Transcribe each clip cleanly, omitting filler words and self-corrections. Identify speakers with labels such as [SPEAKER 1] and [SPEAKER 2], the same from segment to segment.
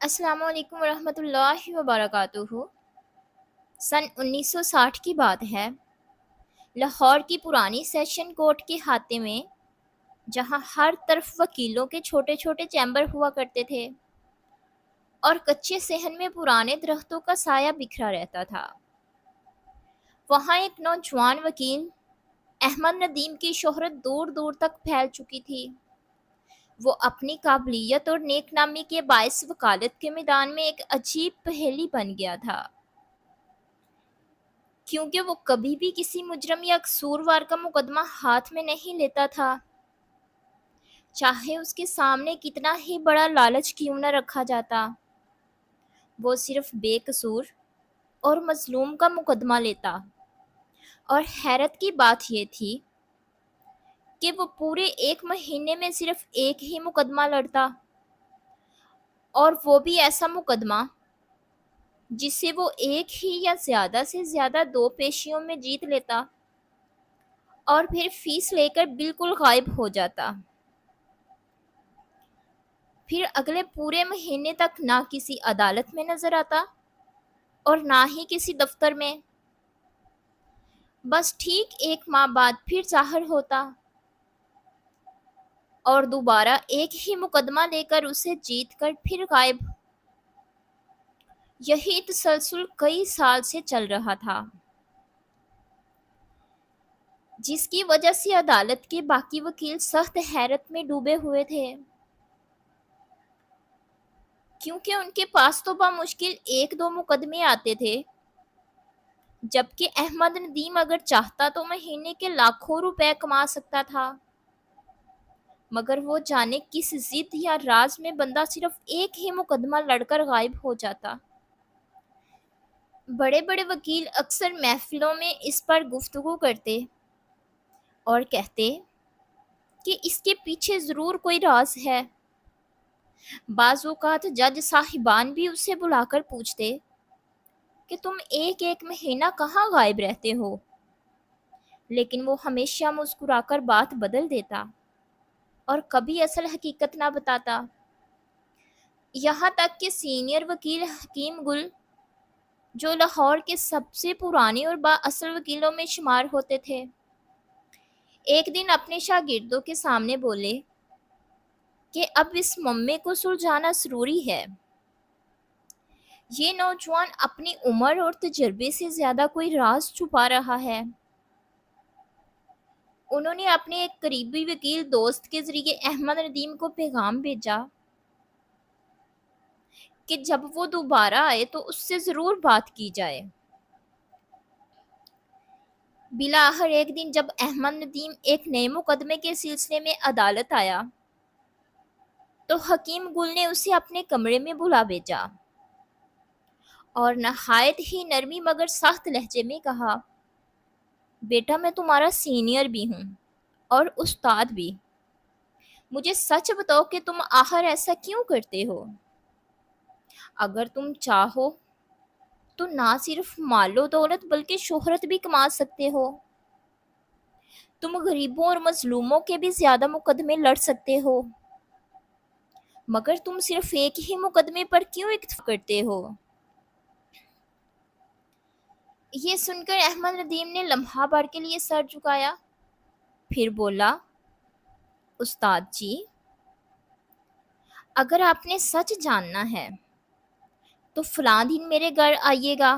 [SPEAKER 1] السلام علیکم ورحمۃ اللہ وبرکاتہ۔ سن 1960 کی بات ہے۔ لاہور کی پرانی سیشن کورٹ کے احاطے میں، جہاں ہر طرف وکیلوں کے چھوٹے چھوٹے چیمبر ہوا کرتے تھے اور کچے صحن میں پرانے درختوں کا سایہ بکھرا رہتا تھا، وہاں ایک نوجوان وکیل احمد ندیم کی شہرت دور دور تک پھیل چکی تھی۔ وہ اپنی قابلیت اور نیک نامی کے باعث وکالت کے میدان میں ایک عجیب پہیلی بن گیا تھا، کیونکہ وہ کبھی بھی کسی مجرم یا قصوروار کا مقدمہ ہاتھ میں نہیں لیتا تھا، چاہے اس کے سامنے کتنا ہی بڑا لالچ کیوں نہ رکھا جاتا۔ وہ صرف بے قصور اور مظلوم کا مقدمہ لیتا، اور حیرت کی بات یہ تھی کہ وہ پورے 1 مہینے میں صرف ایک ہی مقدمہ لڑتا، اور وہ بھی ایسا مقدمہ جسے وہ ایک ہی یا زیادہ سے زیادہ 2 پیشیوں میں جیت لیتا اور پھر فیس لے کر بالکل غائب ہو جاتا۔ پھر اگلے پورے مہینے تک نہ کسی عدالت میں نظر آتا اور نہ ہی کسی دفتر میں۔ بس ٹھیک 1 ماہ بعد پھر ظاہر ہوتا اور دوبارہ ایک ہی مقدمہ لے کر اسے جیت کر پھر غائب۔ یہی تسلسل کئی سال سے چل رہا تھا، جس کی وجہ سے عدالت کے باقی وکیل سخت حیرت میں ڈوبے ہوئے تھے، کیونکہ ان کے پاس تو بمشکل 1-2 مقدمے آتے تھے، جبکہ احمد ندیم اگر چاہتا تو مہینے کے لاکھوں روپے کما سکتا تھا، مگر وہ جانے کس ضد یا راز میں بندہ صرف ایک ہی مقدمہ لڑ کر غائب ہو جاتا۔ بڑے بڑے وکیل اکثر محفلوں میں اس پر گفتگو کرتے اور کہتے کہ اس کے پیچھے ضرور کوئی راز ہے۔ بعض اوقات جج صاحبان بھی اسے بلا کر پوچھتے کہ تم ایک ایک مہینہ کہاں غائب رہتے ہو، لیکن وہ ہمیشہ مسکرا کر بات بدل دیتا اور کبھی اصل حقیقت نہ بتاتا۔ یہاں تک کہ سینئر وکیل حکیم گل، جو لاہور کے سب سے پرانے اور با اصل وکیلوں میں شمار ہوتے تھے، ایک دن اپنے شاگردوں کے سامنے بولے کہ اب اس معمے کو سلجھانا ضروری ہے۔ یہ نوجوان اپنی عمر اور تجربے سے زیادہ کوئی راز چھپا رہا ہے۔ انہوں نے اپنے ایک قریبی وکیل دوست کے ذریعے احمد ندیم کو پیغام بھیجا کہ جب وہ دوبارہ آئے تو اس سے ضرور بات کی جائے۔ بالآخر ایک دن جب احمد ندیم ایک نئے مقدمے کے سلسلے میں عدالت آیا تو حکیم گل نے اسے اپنے کمرے میں بلا بھیجا اور نہایت ہی نرمی مگر سخت لہجے میں کہا، بیٹا میں تمہارا سینئر بھی ہوں اور استاد بھی، مجھے سچ بتاؤ کہ تم آخر ایسا کیوں کرتے ہو؟ اگر تم چاہو تو نہ صرف مال و دولت بلکہ شہرت بھی کما سکتے ہو۔ تم غریبوں اور مظلوموں کے بھی زیادہ مقدمے لڑ سکتے ہو، مگر تم صرف ایک ہی مقدمے پر کیوں اکتفا کرتے ہو؟ یہ سن کر احمد ندیم نے لمحہ بھر کے لیے سر جھکایا، پھر بولا، استاد جی، اگر آپ نے سچ جاننا ہے تو فلاں دن میرے گھر آئیے گا۔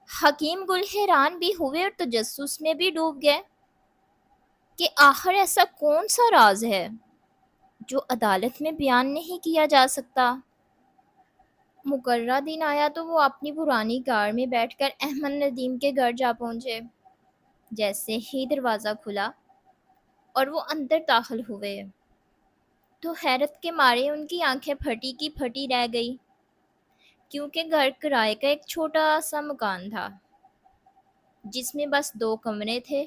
[SPEAKER 1] حکیم گل حیران بھی ہوئے اور تجسس میں بھی ڈوب گئے کہ آخر ایسا کون سا راز ہے جو عدالت میں بیان نہیں کیا جا سکتا۔ مقررہ دن آیا تو وہ اپنی پرانی کار میں بیٹھ کر احمد ندیم کے گھر جا پہنچے۔ جیسے ہی دروازہ کھلا اور وہ اندر داخل ہوئے تو حیرت کے مارے ان کی آنکھیں پھٹی کی پھٹی رہ گئی، کیونکہ گھر کرائے کا ایک چھوٹا سا مکان تھا جس میں بس 2 کمرے تھے۔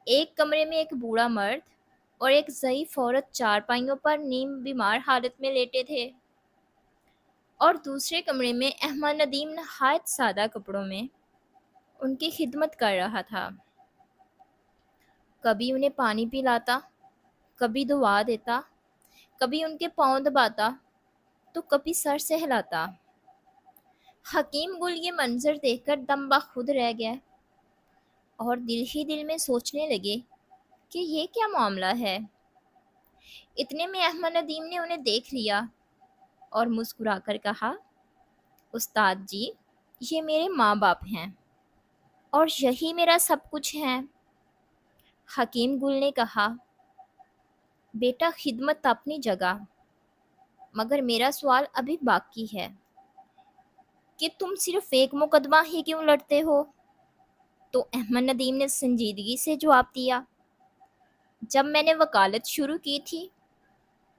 [SPEAKER 1] ایک کمرے میں ایک بوڑھا مرد اور ایک ضعیف عورت چارپائیوں پر نیم بیمار حالت میں لیٹے تھے، اور دوسرے کمرے میں احمد ندیم نہایت سادہ کپڑوں میں ان کی خدمت کر رہا تھا۔ کبھی انہیں پانی پلاتا، کبھی دعا دیتا، کبھی ان کے پاؤں دباتا، تو کبھی سر سہلاتا۔ حکیم گل یہ منظر دیکھ کر دم بخود رہ گئے اور دل ہی دل میں سوچنے لگے کہ یہ کیا معاملہ ہے۔ اتنے میں احمد ندیم نے انہیں دیکھ لیا اور مسکرا کر کہا، استاد جی، یہ میرے ماں باپ ہیں اور یہی میرا سب کچھ ہے۔ حکیم گل نے کہا، بیٹا خدمت اپنی جگہ، مگر میرا سوال ابھی باقی ہے کہ تم صرف ایک مقدمہ ہی کیوں لڑتے ہو؟ تو احمد ندیم نے سنجیدگی سے جواب دیا، جب میں نے وکالت شروع کی تھی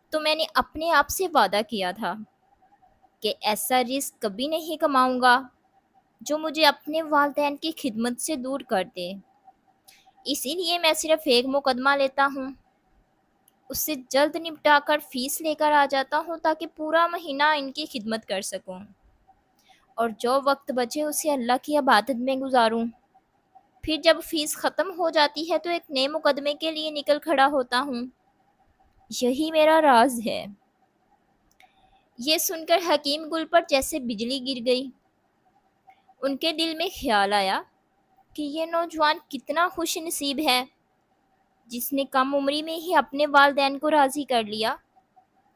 [SPEAKER 1] تو میں نے اپنے آپ سے وعدہ کیا تھا کہ ایسا رزق کبھی نہیں کماؤں گا جو مجھے اپنے والدین کی خدمت سے دور کر دے۔ اسی لیے میں صرف ایک مقدمہ لیتا ہوں، اس سے جلد نپٹا کر فیس لے کر آ جاتا ہوں تاکہ پورا مہینہ ان کی خدمت کر سکوں اور جو وقت بچے اسے اللہ کی عبادت میں گزاروں۔ پھر جب فیس ختم ہو جاتی ہے تو ایک نئے مقدمے کے لیے نکل کھڑا ہوتا ہوں۔ یہی میرا راز ہے۔ یہ سن کر حکیم گل پر جیسے بجلی گر گئی۔ ان کے دل میں خیال آیا کہ یہ نوجوان کتنا خوش نصیب ہے جس نے کم عمری میں ہی اپنے والدین کو راضی کر لیا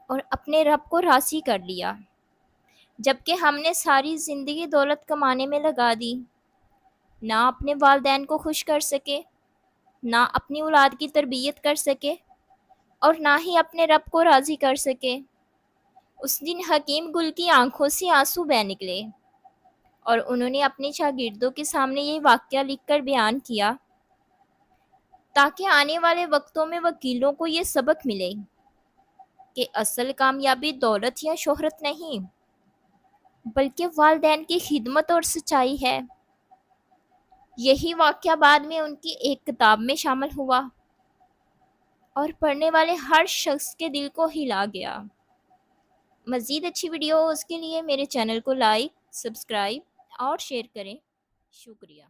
[SPEAKER 1] اور اپنے رب کو راضی کر لیا، جبکہ ہم نے ساری زندگی دولت کمانے میں لگا دی، نہ اپنے والدین کو خوش کر سکے، نہ اپنی اولاد کی تربیت کر سکے اور نہ ہی اپنے رب کو راضی کر سکے۔ اس دن حکیم گل کی آنکھوں سے آنسو بہہ نکلے اور انہوں نے اپنے شاگردوں کے سامنے یہ واقعہ لکھ کر بیان کیا تاکہ آنے والے وقتوں میں وکیلوں کو یہ سبق ملے کہ اصل کامیابی دولت یا شہرت نہیں بلکہ والدین کی خدمت اور سچائی ہے۔ یہی واقعہ بعد میں ان کی ایک کتاب میں شامل ہوا اور پڑھنے والے ہر شخص کے دل کو ہلا گیا۔ مزید اچھی ویڈیوز کے لیے میرے چینل کو لائک، سبسکرائب اور شیئر کریں۔ شکریہ۔